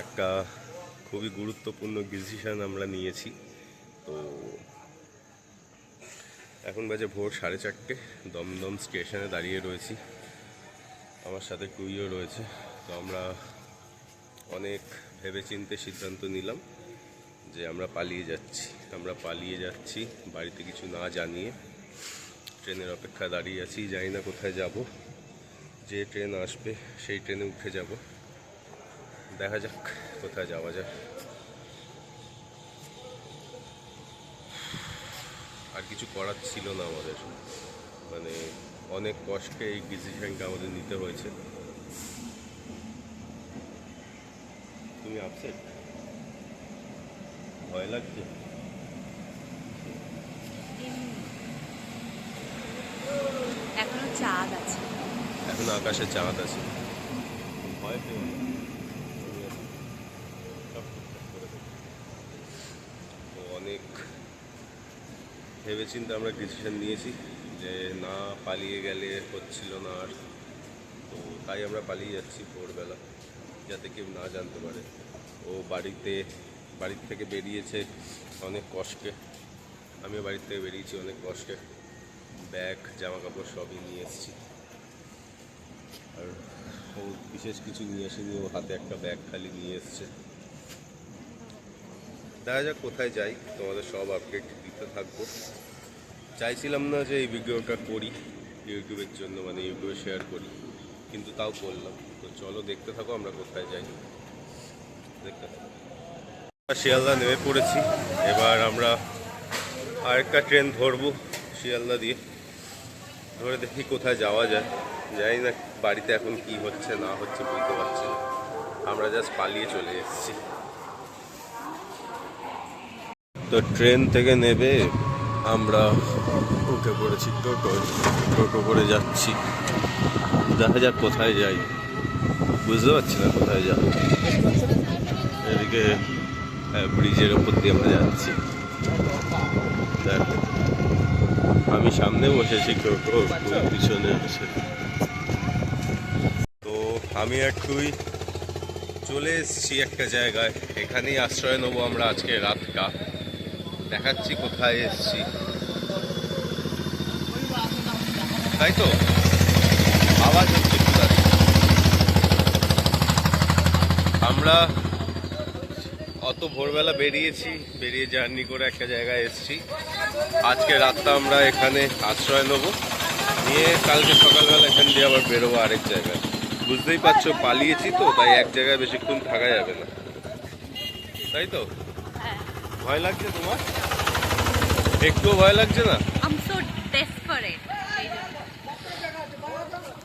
একটা খুবই গুরুত্বপূর্ণ ডিসিশন আমরা নিয়েছি। তো এখন বাজে ভোর 4:30, দমদম স্টেশনে দাঁড়িয়ে রয়েছি, আমার সাথে টুইও রয়েছে। তো আমরা অনেক ভেবেচিন্তে সিদ্ধান্ত নিলাম যে আমরা পালিয়ে যাচ্ছি বাড়িতে কিছু না জানিয়ে। ট্রেনের অপেক্ষায় দাঁড়িয়ে আছি, জানি না কোথায় যাব। যে ট্রেন আসবে সেই ট্রেনে উঠে যাব, দেখা যাক কোথায় যাওয়া যায়। আর কিছু করার ছিল না আমাদের, মানে অনেক কষ্টে এই ডিসিশনটা আমাদের নিতে হয়েছে। তুমি আপসেট? ভয় লাগছে? এখনো চাঁদ আছে, এখন আকাশে চাঁদ আছে, ভয় পেও না। তো অনেক ভেবেচিন্তে আমরা ডিসিশন নিয়েছি যে না পালিয়ে গেলে হচ্ছিল না আর। তো তাই আমরা পালিয়ে যাচ্ছি ভোরবেলা, যাতে কেউ না জানতে পারে। ও বাড়ির থেকে বেরিয়েছে অনেক কষ্টে, আমিও বাড়ির থেকে বেরিয়েছি অনেক কষ্টে। ব্যাগ জামা কাপড় সবই নিয়ে এসেছি, আর ও বিশেষ কিছু নিয়ে আসেনি, ও হাতে একটা ব্যাগ খালি নিয়ে এসছে। দেখা যাক কোথায় যাই, তোমাদের সব আপডেট দিতে থাকবো। চাইছিলাম না যে এই ভিডিওটা করি ইউটিউবের জন্য, মানে ইউটিউবে শেয়ার করি, কিন্তু তাও করলাম। তো চলো দেখতে থাকো আমরা কোথায় যাই, দেখতে থাকো। শিয়ালদা নেমে পড়েছি, এবার আমরা আরেকটা ট্রেন ধরবো শিয়ালদা দিয়ে, ধরে দেখি কোথায় যাওয়া যায়। জানি না বাড়িতে এখন কি হচ্ছে না হচ্ছে বুঝতে পারছি না, আমরা জাস্ট পালিয়ে চলে এসেছি। তো ট্রেন থেকে নেবে আমরা উঠে পড়েছি টোটো করে যাচ্ছি। দেখা যাক কোথায় যাই, বুঝতে পারছি না কোথায় যাব। এদিকে ব্রিজের ওপর দিয়ে আমরা যাচ্ছি, দেখো আমি সামনে বসেছি, টোটো পিছনে আছে। তো আমি একটুই চলে এসেছি একটা জায়গায়, এখানেই আশ্রয় নেবো আমরা আজকে রাতটা। দেখাচ্ছি কোথায় এসেছি, তাই তো আওয়াজ হচ্ছে। আমরা অত ভোরবেলা বেরিয়ে জার্নি করে একটা জায়গায় এসেছি। আজকে রাতটা আমরা এখানে আশ্রয় নেব, নিয়ে কালকে সকালবেলা এখান দিয়ে আবার বেরোবো আরেক জায়গায়। বুঝতেই পারছো পালিয়েছি তো, তাই এক জায়গায় বেশিক্ষণ থাকা যাবে না, তাই তো? ভয় লাগছে তোমার? একটুও ভয় লাগছে না?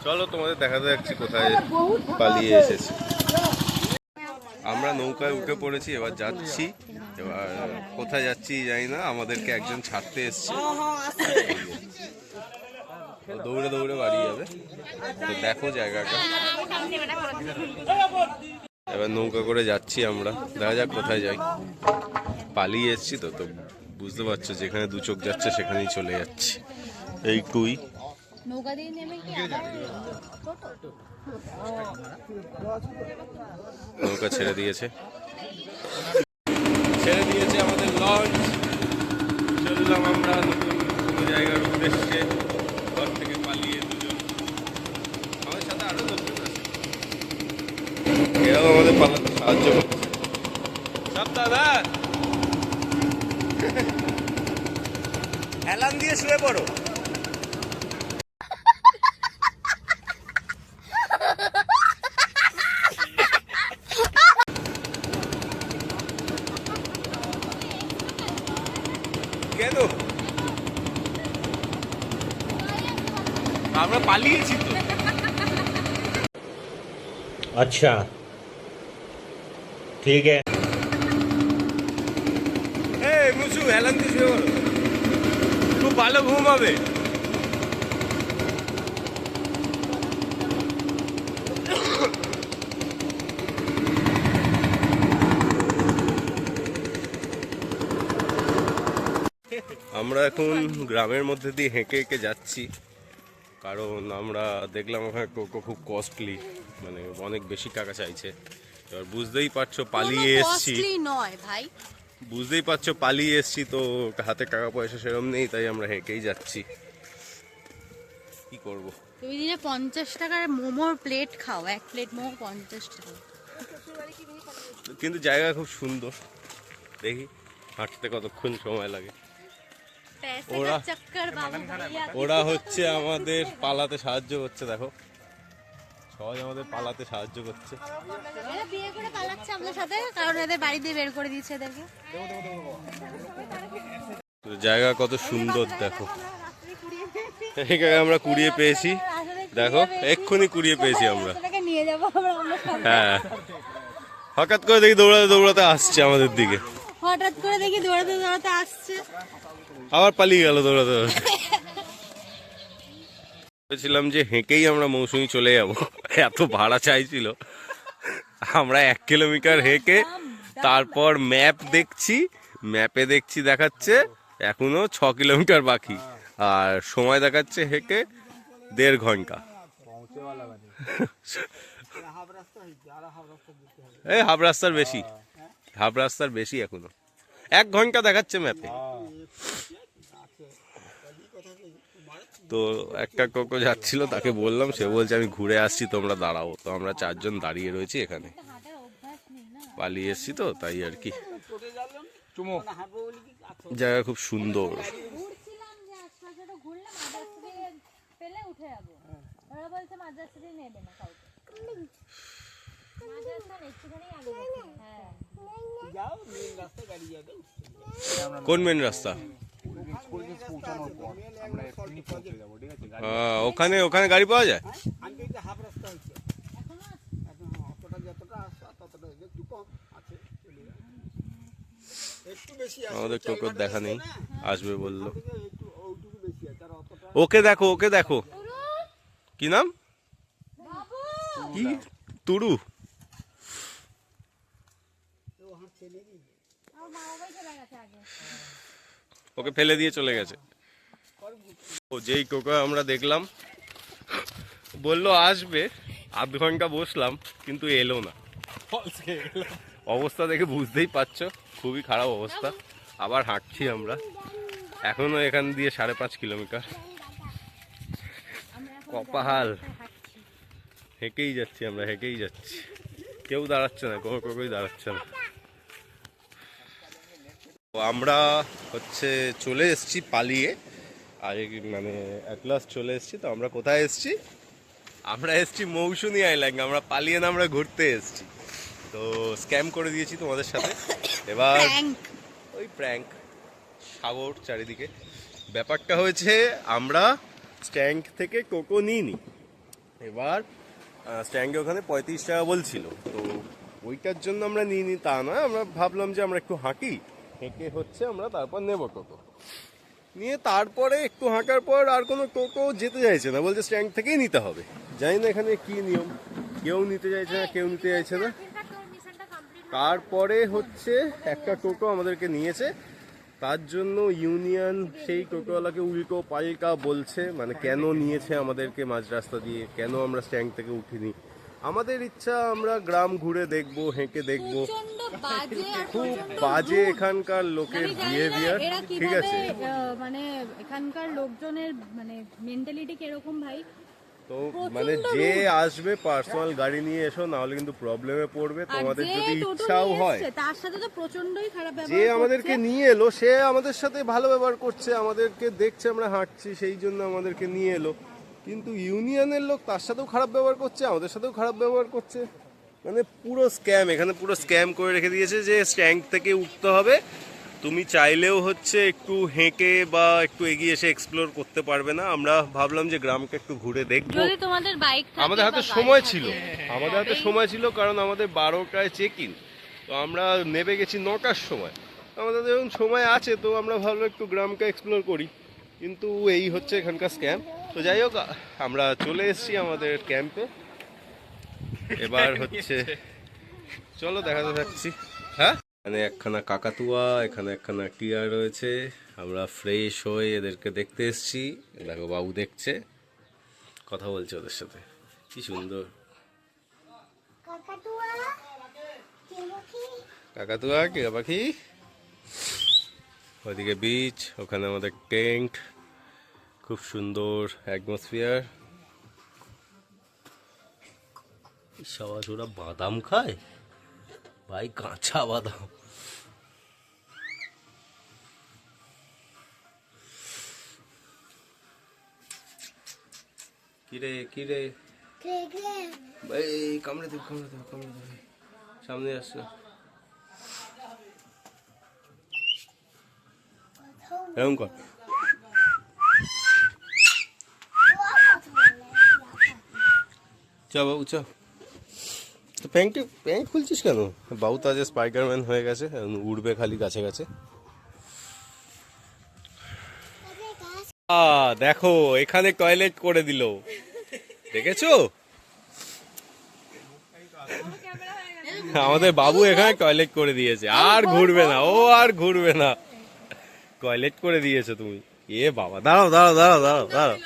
চলো তোমাদের দেখাতে যাচ্ছি কোথায় পালিয়ে এসেছি। আমরা নৌকায় উঠে পড়েছি, এবার যাচ্ছি। এবার কোথায় যাচ্ছি জানি না, আমাদেরকে একজন ছাড়তে এসছে, দৌড়ে দৌড়ে বাড়ি যাবে। তো দেখো জায়গাটা, এবার নৌকা করে যাচ্ছি আমরা, দেখা যাক কোথায় যাই। পালিয়ে এসছি তো তো বুঝতে পারছো, যেখানে দু চোখ যাচ্ছে সেখানেই চলে যাচ্ছি। এই টুই নৌকা ছেড়ে দিয়েছে আমাদের লঞ্চ। চললাম আমরা নতুন কোনো জায়গার উদ্দেশ্যে, ঘর থেকে পালিয়ে দুজন, আমাদের সাথে আরো লোকজন আছে, এরাও আমাদের পালাতে সাহায্য করছে। সব দাদা অ্যালার্ম দিয়ে শুয়ে পড়ো। কেন? আমরা পালিয়েছি তো। अच्छा ठीक है। এই মুসু অ্যালার্ম দিয়ে শুয়ে পড়ো, খুব ভালো ঘুম হবে। আমরা এখন গ্রামের মধ্যে দিয়ে হেঁকে হেঁকে যাচ্ছি, কারণ আমরা দেখলাম ওখানে টোটো খুব কস্টলি, মানে অনেক বেশি টাকা চাইছে। এবার বুঝতেই পারছো পালিয়ে এসছি, কস্টলি নয় ভাই। বুঝতেই পারছো পালিয়ে এসছি তো হাতে টাকা পয়সা সেরকম নেই, তাই আমরা হেঁটেই যাচ্ছি। কি করব? তুমি দিনে 50 টাকার মোমোর প্লেট খাও, এক প্লেট মোমো 50 টাকা। কিন্তু জায়গা খুব সুন্দর, দেখি হাঁটতে কতক্ষণ সময় লাগে। ওরা ওরা হচ্ছে আমাদের পালাতে সাহায্য করছে, দেখো সবাই আমাদের পালাতে সাহায্য করছে। এরা বিয়ে করে পালাচ্ছে আমাদের সাথে, কারণ এদের বাড়ি দিয়ে বের করে দিয়েছে এদেরকে। তো জায়গা কত সুন্দর দেখো, এখানে আমরা কুড়িয়ে পেয়েছি, দেখো এক্ষুনি কুড়িয়ে পেয়েছি আমরা। নিয়ে যাবো আমরা। হ্যাঁ, হঠাৎ করে দেখি দৌড়াতে দৌড়াতে আসছে আমাদের দিকে, হঠাৎ করে দেখি দৌড়াতে দৌড়াতে আসছে, আবার পালিয়ে গেল দৌড়াতে দৌড়াতে। ভেবেছিলাম যে হেঁটেই আমরা মৌসুমী চলে যাব, এত ভাড়া চাইছিল। আমরা 1 কিলোমিটার হেঁটে তারপর ম্যাপ দেখছি, ম্যাপে দেখছি দেখাচ্ছে এখনো 6 কিলোমিটার বাকি, আর সময় দেখাচ্ছে হেঁটে 1.5 ঘন্টা। এই হাফ রাস্তার বেশি, হাফ রাস্তার বেশি এখনো, 1 ঘন্টা দেখাচ্ছে ম্যাপে। তো একটা কোকো যাচ্ছিল, তাকে বললাম, সে বলছে আমি ঘুরে আসছি তোমরা দাঁড়াও। তো আমরা 4 জন দাঁড়িয়ে রয়েছি এখানে, পালিয়ে এসছি তো তাই আর কি। জায়গা খুব সুন্দর। কোন মেন রাস্তা? ওখানে ওখানে গাড়ি পাওয়া যায়? আমাদের টোটোর দেখা নেই, আসবে বললো। ওকে দেখো, ওকে দেখো, কি নাম? কি তুরু? ওকে ফেলে দিয়ে চলে গেছে। ও যেই টোটো আমরা দেখলাম, বললো আসবে, 1/2 ঘন্টা বসলাম কিন্তু এলো না। অবস্থা দেখে বুঝতেই পারছো, খুবই খারাপ অবস্থা। আবার হাঁটছি আমরা, এখনো এখান দিয়ে 5.5 কিলোমিটার। কপাল, হেঁটেই যাচ্ছি আমরা, হেঁটেই যাচ্ছি, কেউ দাঁড়াচ্ছে না, কোনো টোটোই দাঁড়াচ্ছে না। আমরা হচ্ছে চলে এসেছি পালিয়ে, আর মানে অ্যাট লাস্ট চলে এসেছি। তো আমরা কোথায় এসেছি? আমরা এসেছি মৌসুমী আইল্যান্ড। আমরা পালিয়ে না, আমরা ঘুরতে এসেছি। তো স্ক্যাম করে দিয়েছি তোমাদের সাথে। এবার ওই প্র্যাঙ্ক, সাগর চারিদিকে। ব্যাপারটা হয়েছে আমরা স্ট্যান্ড থেকে টোটো নিইনি, এবার স্ট্যান্ডে ওখানে 35 টাকা বলছিল। তো ওইটার জন্য আমরা নিইনি তা নয়, আমরা ভাবলাম যে আমরা একটু হাঁটি, হেঁটে হচ্ছে আমরা তারপর নেবো টোটো। নিয়ে তারপরে একটু হাঁটার পর আর কোনো টোটো যেতে চাইছে না, বলছে স্ট্যান্ড থেকেই নিতে হবে। জানি না এখানে কি নিয়ম, কেউ নিতে চাইছে না, কেউ নিতে চাইছে না। তারপরে হচ্ছে একটা টোটো আমাদেরকে নিয়েছে, তার জন্য ইউনিয়ন সেই টোটোওয়ালাকে উল্টো পাল্টা বলছে, মানে কেন নিয়েছে আমাদেরকে মাঝ রাস্তা দিয়ে, কেন আমরা স্ট্যান্ড থেকে উঠিনি। আমাদের ইচ্ছা আমরা গ্রাম ঘুরে দেখবো, হেঁটে দেখবো। খুব বাজে এখানকার লোকের বিহেভিয়ার, ঠিক আছে? মানে এখানকার লোকজনের মানে মেন্টালিটি কিরকম ভাই? তো মানে যে আসবে পার্সোনাল গাড়ি নিয়ে এসো, না হলে কিন্তু প্রবলেমে পড়বে। তোমাদের যদি ইচ্ছাও হয়, তার সাথে তো প্রচন্ডই খারাপ ব্যবহার যে আমাদেরকে নিয়ে এলো সে আমাদের সাথে ভালো ব্যবহার করছে, আমাদেরকে দেখছে আমরা হাঁটছি সেই জন্য আমাদেরকে নিয়ে এলো। কিন্তু ইউনিয়নের লোক তার সাথেও খারাপ ব্যবহার করছে, আমাদের সাথেও খারাপ ব্যবহার করছে। মানে পুরো স্ক্যাম, এখানে পুরো স্ক্যাম করে রেখে দিয়েছে যে স্ট্যান্ড থেকে উঠতে হবে, তুমি চাইলেও হচ্ছে একটু হেঁটে বা একটু এগিয়ে এসে এক্সপ্লোর করতে পারবে না। আমরা ভাবলাম যে গ্রামকে একটু ঘুরে দেখবো। আমাদের হাতে সময় ছিল, আমাদের হাতে সময় ছিল, কারণ আমাদের 12টায় চেক ইন। তো আমরা নেমে গেছি 9টার সময়, আমাদের যখন সময় আছে তো আমরা ভাবলাম একটু গ্রামকে এক্সপ্লোর করি। কিন্তু এই হচ্ছে এখানকার স্ক্যাম। তো যাই হোক, আমরা চলে এসেছি আমাদের ক্যাম্পে। এবার হচ্ছে চলো দেখাতে থাকছি। হ্যাঁ, এখানে একখানা কাকাতুয়া, এখানে একখানা টিয়া রয়েছে। আমরা ফ্রেশ হয়ে এদেরকে দেখতে এসেছি। দেখো বাবু দেখছে, কথা বলছে ওদের সাথে, কি সুন্দর। কাকাতুয়া টিয়া পাখি, ওদিকে বিচ, ওখানে আমাদের টেন্ট, খুব সুন্দর অ্যাটমসফিয়ার। সবাই ওরা বাদাম খায় ভাই, কাঁচা বাদাম। কিরে কিরে ভাই, কামড়ে দেব কামড়ে দেব কামড়ে দেব, সামনে আসছে। এরকম কর। চ বাবু চ। তো প্যান্ট খুলছিস কেন? বাবু তো আজ স্পাইডারম্যান হয়ে গেছে, উড়বে খালি গাছে গাছে। দেখো এখানে টয়লেট করে দিল, দেখেছো? আমাদের বাবু এখানে টয়লেট করে দিয়েছে, আর ঘুরবে না, ও আর ঘুরবে না, টয়লেট করে দিয়েছো তুমি। এ বাবা, দাঁড়াও দাঁড়াও দাঁড়াও দাঁড়াও দাঁড়াও,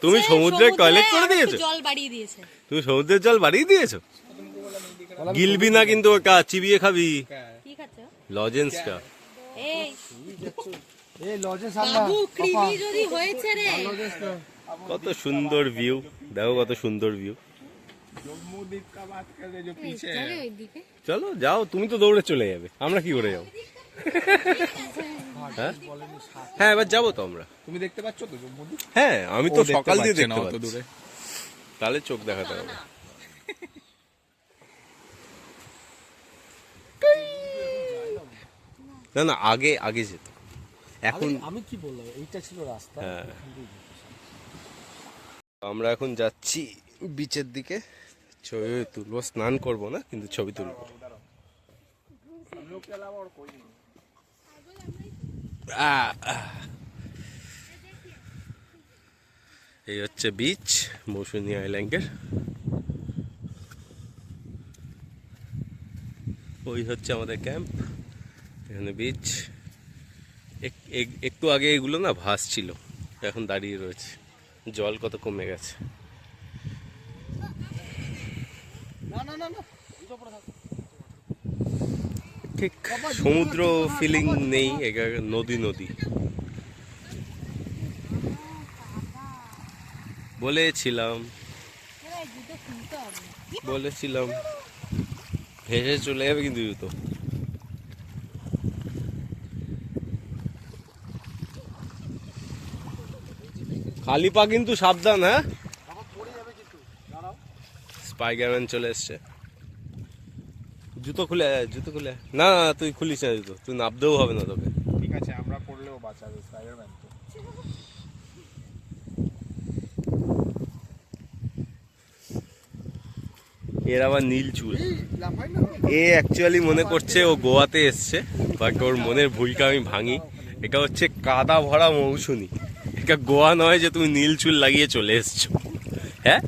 তুমি সমুদ্রের টয়লেট করে দিয়েছো? জল বাড়িয়ে দিয়েছে। তুমি সমুদ্রের জল বাড়িয়ে দিয়েছো? গিলবি না কিন্তু, ওটা চিবিয়ে খাবি। কি খাচ্ছো? লজেন্সটা। এই বাবু কৃমি যদি হয়েছে রে। কত সুন্দর ভিউ, দেখো কত সুন্দর ভিউ। চলো যাও, তুমি তো দৌড়ে চলে যাবে, আমরা কি করে যাবো? হ্যাঁ এবার যাবো তো আমরা। তুমি দেখতে পাচ্ছ তো? হ্যাঁ আমি তো সকাল দিয়ে দেখতে পাচ্ছি, তাহলে চোখ দেখাতে হবে। না না, আগে আগে যেত, এখন আমি কি বললাম, এইটা ছিল রাস্তা। হ্যাঁ আমরা এখন যাচ্ছি বিচের দিকে, ছবি তুলবো, স্নান করবো না কিন্তু ছবি তুলবো। এই হচ্ছে বিচ, মৌসুমী আইল্যান্ডের। ওই হচ্ছে আমাদের ক্যাম্প, এখানে বিচ। একটু আগে এগুলো না ভাসছিল, এখন দাঁড়িয়ে রয়েছে, জল কত কমে গেছে। ঠিক সমুদ্র ফিলিং নেই, নদী নদী। বলেছিলাম ভেসে চলে যাবে কিন্তু জুতো। খালি পা কিন্তু সাবধান, হ্যাঁ স্পাইডারম্যান চলে এসছে। জুতো খুলে জুতো খুলে, না না তুই খুলিস না জুতো, তুই নাবতেও হবে না তোকে। ঠিক আছে, আমরা পড়লেও বাঁচাবে স্পাইডারম্যান তো। এর আবার নীল চুল। এ অ্যাকচুয়ালি মনে করছে ও গোয়াতে এসছে, বাট ওর মনের ভুলটা আমি ভাঙি। এটা হচ্ছে কাদা ভরা মৌসুমী, এটা গোয়া নয় যে তুমি নীল চুল লাগিয়ে চলে এসছো। হ্যাঁ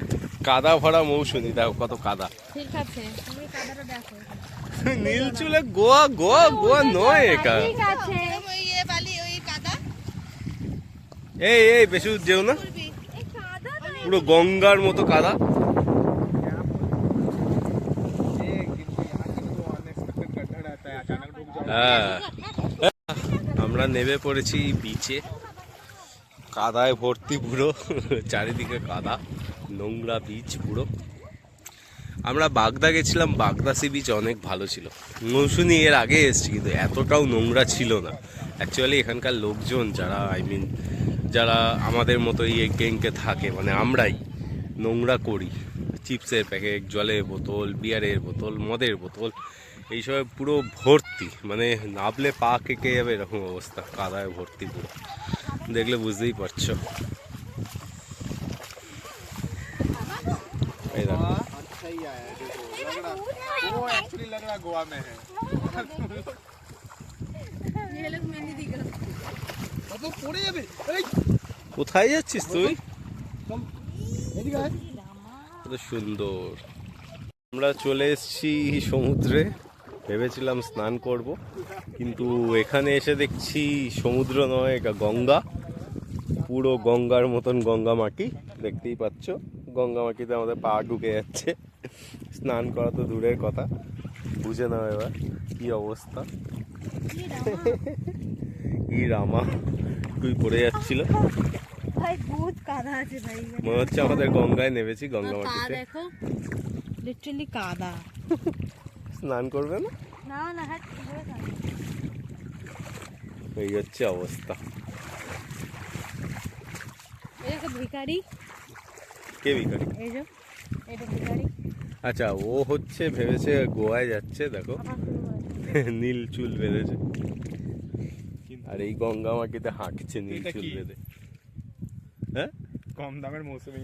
কাদা ভরা মৌসুমী, দেখো কত কাদা। ঠিক আছে, তুমি কাদাটা দেখো। নীল চুলে গোয়া, গোয়া গোয়া নয় এটা। ঠিক আছে, ওই বালি ওই কাদা। এই এই বেশি যেও না, পুরো গঙ্গার মতো কাদা। হ্যাঁ আমরা নেমে পড়েছি বিচে, কাদায় ভর্তি পুরো, চারিদিকে কাদা, নোংরা বিচ পুরো। আমরা বাগদা গেছিলাম, বাগদা সি বিচ অনেক ভালো ছিল। মৌসুমী এর আগে এসেছি কিন্তু এতটাও নোংরা ছিল না। অ্যাকচুয়ালি এখানকার লোকজন যারা যারা আমাদের মতো এই গ্যাংকে থাকে, মানে আমরাই নোংরা করি। চিপসের প্যাকেট, জলের বোতল, বিয়ারের বোতল, মদের বোতল, এইসব পুরো ভর্তি, মানে নাবলে পা কেটে যাবে এরকম অবস্থা, কাদায় ভর্তি পুরো, দেখলে বুঝতেই পারছো। এই দেখো वो एक्चुअली लग रहा गोवा में है। ये लोग मेहंदी दिख रहा। बाबू पड़े যাবে। এই কোথায় যাচ্ছিস তুই? এদিকে আয়। কত সুন্দর। আমরা চলে এসেছি সমুদ্রে, ভেবেছিলাম স্নান করব, কিন্তু এখানে এসে দেখছি সমুদ্র নয়, এটা গঙ্গা, পুরো গঙ্গার মতন গঙ্গা মাটি, দেখতেই পাচ্ছ। গঙ্গা মাটিতে আমাদের পা ঢুকে যাচ্ছে, স্নান করা তো দূরের কথা। বুঝে নাও এবার কি অবস্থা। কি রামা। কি রামা তুই পড়ে যাচ্ছিল। ভাই বহুত কাদা আছে ভাই। মনে হচ্ছে আমাদের গঙ্গায় নেমেছি, গঙ্গা পা মাটিতে। দেখো লিটারালি কাদা। স্নান করবে না? না না, হ্যাঁ কি করে থাকবে। এই হচ্ছে অবস্থা। এই দেখো ভিখারি, কে ভিখারি? এই যে এটা ভিখারি। আচ্ছা, ও হচ্ছে ভেবেছে গোয়ায় যাচ্ছে, দেখো আবার শুরু করেছে। নীল চুল বেঁধেছে, আর এই গঙ্গা মাটিতে হাঁটছে নীল এটা চুল কি? বেঁধে। হ্যাঁ, কম দামের মৌসুমি,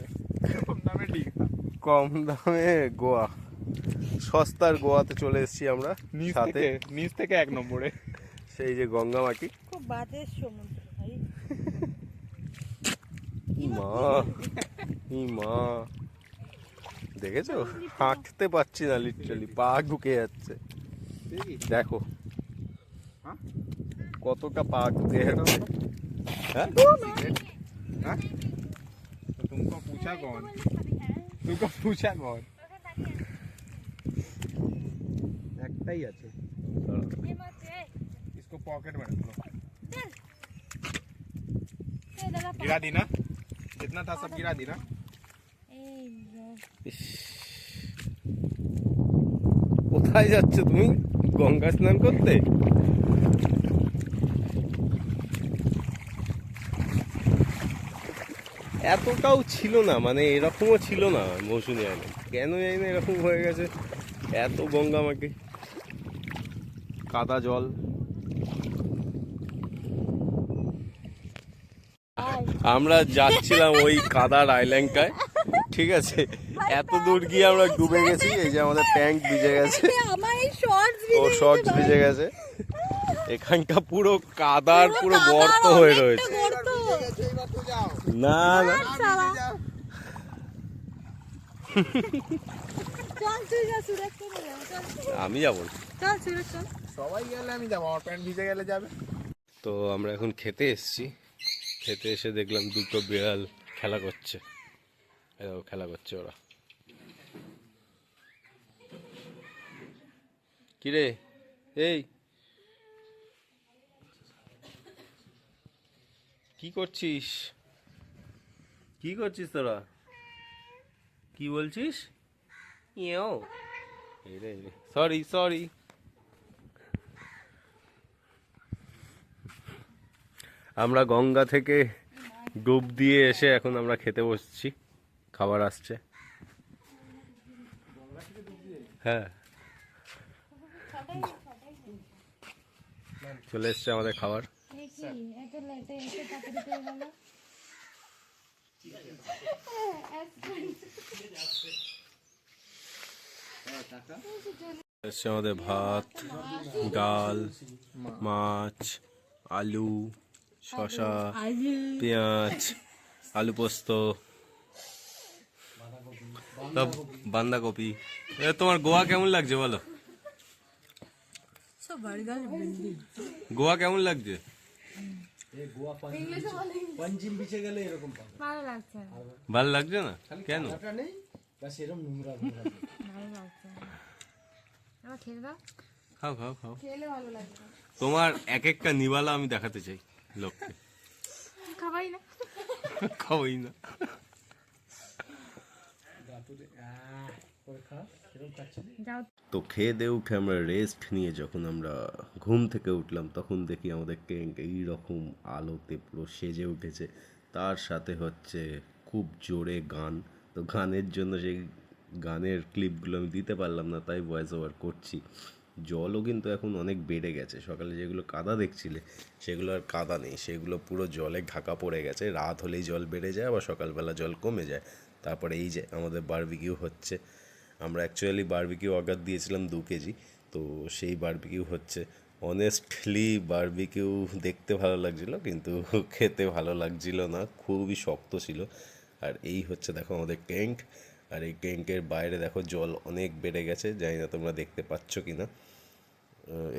কম দামের দীঘা। কম দামে গোয়া, সস্তার গোয়াতে চলে এসেছি আমরা। সাথে নিচ থেকে 1 নম্বরে। সেই যে গঙ্গা মাটি। খুব বাজে সমুদ্র ভাই। মা, ই মা, দেখেছো হাঁটতে পারছি না, লিটারালি পা ঢুকে যাচ্ছে। দেখো হ্যাঁ? কতটা পা ঢুকে যাচ্ছে। হ্যাঁ, हाँ? तो तुमको पूछा कौन? तुमको पूछा कौन? একটাই আছে, इसको पॉकेट में रख लो। गिरा दी ना, जितना था सब गिरा दी ना। ইস, কোথায় যাচ্ছ তুমি? গঙ্গা স্নান করতে? এতটাও ছিল না, মানে এরকমও ছিল না মৌসুমী আইনে, কেন জানি না এরকম হয়ে গেছে। এত গঙ্গা মাটি, কাদা জল। আমরা যাচ্ছিলাম ওই কাদার আইল্যান্ডটায়, ঠিক আছে, এত দূর গিয়ে আমরা ডুবে গেছি। এই যে আমাদের প্যান্ট ভিজে গেছে, আমার এই শর্টস ওর শর্টস ভিজে গেছে। এখানটা পুরো কাদার পুরো গর্ত হয়ে রয়েছে। না না, চল তুই যা, সুরেশ চলে যাও, চল আমি যাবো না। চল সুরেশ চল। সবাই গেলে আমি যাবো, আমার প্যান্ট ভিজে গেলে যাবে। তো আমরা এখন খেতে এসেছি, খেতে এসে দেখলাম দুটো বিড়াল খেলা করছে। এরাও খেলা করছে ওরা। কিরে, এই কি করছিস? কি করছিস তোরা? কি বলছিস? ইয়েও, সরি সরি। আমরা গঙ্গা থেকে ডুব দিয়ে এসে এখন আমরা খেতে বসছি, খাবার আসছে। হ্যাঁ, চলে এসছে আমাদের খাবার। এসছে আমাদের ভাত, ডাল, মাছ, আলু, শসা, পেঁয়াজ, আলু পোস্ত, সব বাঁধাকপি। তোমার গোয়া কেমন লাগছে বলো? গোয়া কেমন লাগছে? ভালো লাগছে না কেন? খাও খাও খাও, তোমার এক একটা নিবালা আমি দেখাতে চাই লোককে। খাবাই না, খাওয়াই না। তো খেয়ে দিয়ে উঠে আমরা রেস্ট নিয়ে যখন আমরা ঘুম থেকে উঠলাম, তখন দেখি আমাদের ট্যাঙ্ক এইরকম আলোতে পুরো সেজে উঠেছে। তার সাথে হচ্ছে খুব জোরে গান। তো গানের জন্য সেই গানের ক্লিপগুলো আমি দিতে পারলাম না, তাই ভয়েস ওভার করছি। জলও কিন্তু এখন অনেক বেড়ে গেছে। সকালে যেগুলো কাদা দেখছিলে সেগুলো আর কাদা নেই, সেগুলো পুরো জলে ঢাকা পড়ে গেছে। রাত হলেই জল বেড়ে যায়, আবার সকালবেলা জল কমে যায়। তারপরে এই যে আমাদের বারবিকিউ হচ্ছে। আমরা অ্যাকচুয়ালি বারবিকিউ অর্ডার দিয়েছিলাম 2 কেজি, তো সেই বারবিকিউ হচ্ছে। অনেস্টলি বারবিকিউ দেখতে ভালো লাগছিল, কিন্তু খেতে ভালো লাগছিল না, খুবই শক্ত ছিল। আর এই হচ্ছে দেখো আমাদের ট্যাঙ্ক, আর এই ট্যাঙ্কের বাইরে দেখো জল অনেক বেড়ে গেছে। জানি না তোমরা দেখতে পাচ্ছ কি না,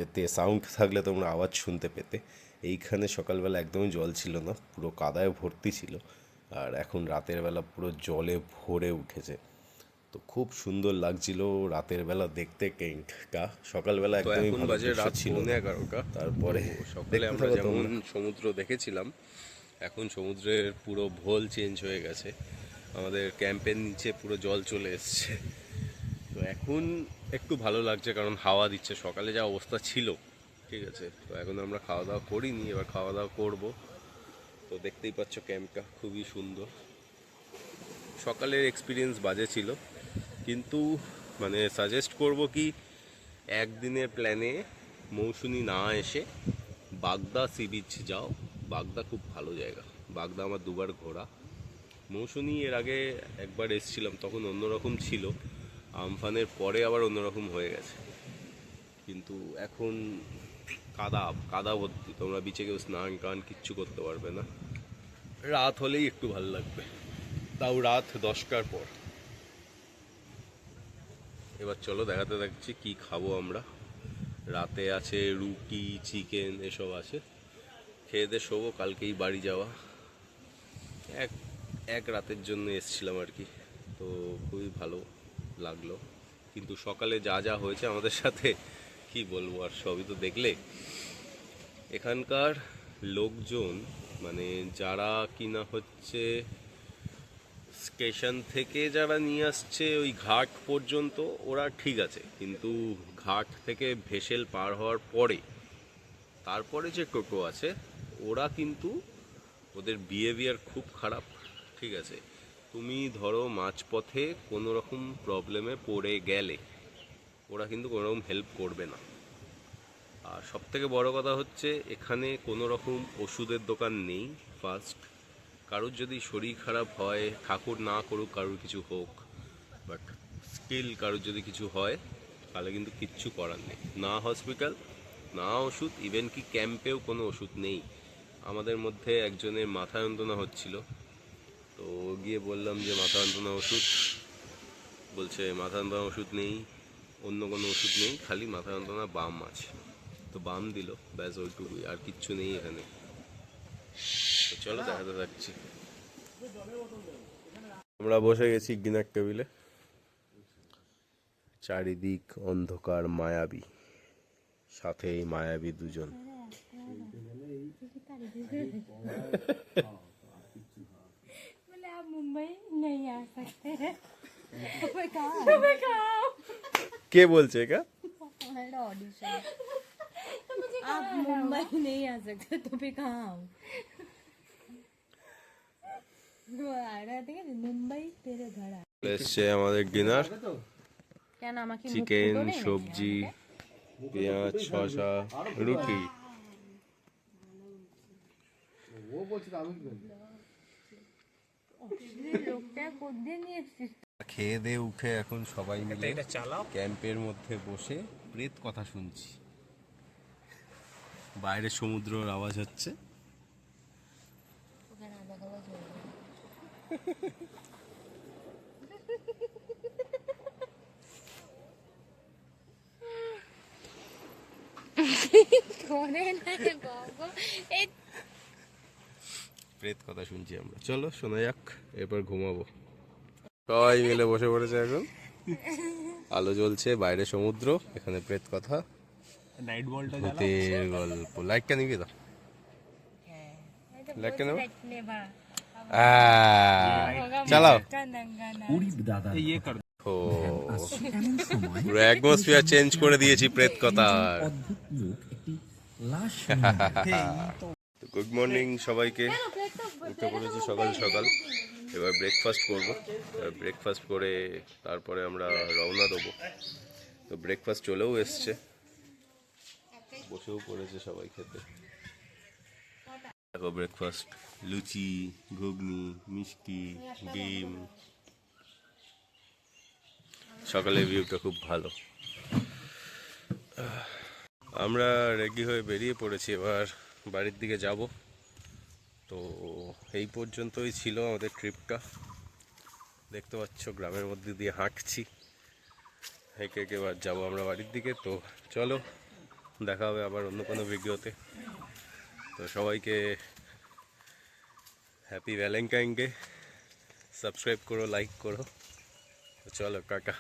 এতে সাউন্ড থাকলে তোমরা আওয়াজ শুনতে পেতে। এইখানে সকালবেলা একদমই জল ছিল না, পুরো কাদায় ভর্তি ছিল, আর এখন রাতের বেলা পুরো জলে ভরে উঠেছে। তো খুব সুন্দর লাগছিল রাতের বেলা দেখতে কেঙ্কা। সকালবেলা তো একদমই এখন ভালো বাজে দৃশ্য রাত ছিল পৌনে না। 11টা। তারপরে তো সকালে দেখতে আমরা থাকো যেমন তোমরা। সমুদ্র দেখেছিলাম, এখন সমুদ্রের পুরো ভোল চেঞ্জ হয়ে গেছে। আমাদের ক্যাম্পের নিচে পুরো জল চলে এসছে। তো এখন একটু ভালো লাগছে কারণ হাওয়া দিচ্ছে। সকালে যা অবস্থা ছিল, ঠিক আছে, তো এখন আমরা খাওয়া দাওয়া করিনি, এবার খাওয়া দাওয়া করবো। তো দেখতেই পাচ্ছ ক্যাম্পটা খুবই সুন্দর। সকালের এক্সপিরিয়েন্স বাজে ছিল, কিন্তু মানে সাজেস্ট করব কি একদিনের প্ল্যানে মৌসুনি না এসে বাগদা সি বিচ যাও। বাগদা খুব ভালো জায়গা। বাগদা আমার দুবার ঘোরা। মৌসুনি এর আগে একবার এসেছিলাম, তখন অন্যরকম ছিল। আমফানের পরে আবার অন্যরকম হয়ে গেছে, কিন্তু এখন কাদা কাদা ভর্তি। তোমরা বিচে কেউ স্নান টান কিচ্ছু করতে পারবে না। রাত হলেই একটু ভালো লাগবে, তাও রাত 10টার পর। এবার চলো দেখাতে থাকছি কি খাবো আমরা। রাতে আছে রুটি, চিকেন, এসব আছে। খেয়ে দিয়ে শোবো, কালকেই বাড়ি যাওয়া। এক এক রাতের জন্য এসছিলাম আর কি। তো খুবই ভালো লাগলো, কিন্তু সকালে যা যা হয়েছে আমাদের সাথে কি বলবো আর, সবই তো দেখলে। এখানকার লোকজন মানে যারা কিনা হচ্ছে স্টেশন থেকে যারা নিয়ে আসছে ওই ঘাট পর্যন্ত, ওরা ঠিক আছে, কিন্তু ঘাট থেকে ভেসেল পার হওয়ার পরে তারপরে যে টোটো আছে, ওরা কিন্তু ওদের বিহেভিয়ার খুব খারাপ, ঠিক আছে। তুমি ধরো মাঝপথে কোনো রকম প্রবলেমে পড়ে গেলে ওরা কিন্তু কোনো রকম হেল্প করবে না। আর সবথেকে বড় কথা হচ্ছে এখানে কোনো রকম ওষুধের দোকান নেই। ফার্স্ট, কারোর যদি শরীর খারাপ হয়, ঠাকুর না করুক কারোর কিছু হোক, বাট স্টিল কারোর যদি কিছু হয় তাহলে কিন্তু কিচ্ছু করার নেই। না হসপিটাল, না ওষুধ, ইভেন কি ক্যাম্পেও কোনো ওষুধ নেই। আমাদের মধ্যে একজনের মাথা যন্ত্রণা হচ্ছিল, তো গিয়ে বললাম যে মাথা যন্ত্রণা ওষুধ, বলছে মাথা যন্ত্রণা ওষুধ নেই, অন্য কোনো ওষুধ নেই, খালি মাথা যন্ত্রণা বাম আছে। তো বাম দিল, ব্যাস ওইটুকুই, আর কিচ্ছু নেই এখানে। তো চলো দেখাতে থাকছি। আমরা বসে গেছি ডিনার টেবিলে। চারিদিক অন্ধকার, মায়াবী, সাথে এই মায়াবী দুজন। बोले आप मुंबई नहीं आ सकते हैं। কে বলছে এটা? हमारा ऑडिशन। आप मुंबई नहीं आ सकते तो फिर कहाँ आओ? वो आ रहा था कि मुंबई तेरे घर आ। এসছে আমাদের ডিনার। क्या नाम है? চিকেন, সবজি, পেঁয়াজ, শসা, রুটি। লোকটা কোদ্দে নিয়ে এসেছিস? খেয়ে দিয়ে উঠে এখন সবাই মিলে ক্যাম্পের মধ্যে বসে প্রেত কথা শুনছি। বাইরে সমুদ্রের আওয়াজ হচ্ছে। ওখানে আদা খাওয়া চলবে। করে না রে বাবা, এই প্রেত কথা শুনছি আমরা। চলো শোনা যাক, এরপর ঘুমাবো। সবাই মিলে বসে পড়েছে এখন, আলো জ্বলছে, বাইরে সমুদ্র, এখানে প্রেত কথা, नाइट वॉल्ट ভূতের গল্প। লাইটটা নিবি তো? লাইটটা নেবো। চালাও। ये कर ও পুরো অ্যাটমসফিয়ার চেঞ্জ করে দিয়েছি প্রেত কথা। গুড মর্নিং সবাইকে। উঠে পড়েছি সকাল সকাল, এবার ব্রেকফাস্ট করব। ব্রেকফাস্ট করে তারপরে আমরা রওনা দেবো। তো ব্রেকফাস্ট চলেও এসছে, বসেও পড়েছে সবাই খেতে। দেখো ব্রেকফাস্ট, লুচি, ঘুগনি, মিষ্টি, ডিম। সকালের ভিউটা খুব ভালো। আমরা রেডি হয়ে বেরিয়ে পড়েছি, এবার বাড়ির দিকে যাব। তো এই পর্যন্তই ছিল আমাদের ট্রিপটা। দেখতে পাচ্ছ গ্রামের মধ্যে দিয়ে হাঁটছি, হেঁটে হেঁটে এবার যাবো আমরা বাড়ির দিকে। তো চলো দেখা হবে আবার অন্য কোনো ভিডিওতে। তো সবাইকে হ্যাপি ভ্যালেন্টাইন ডে। সাবস্ক্রাইব করো, লাইক করো। চলো কাকা।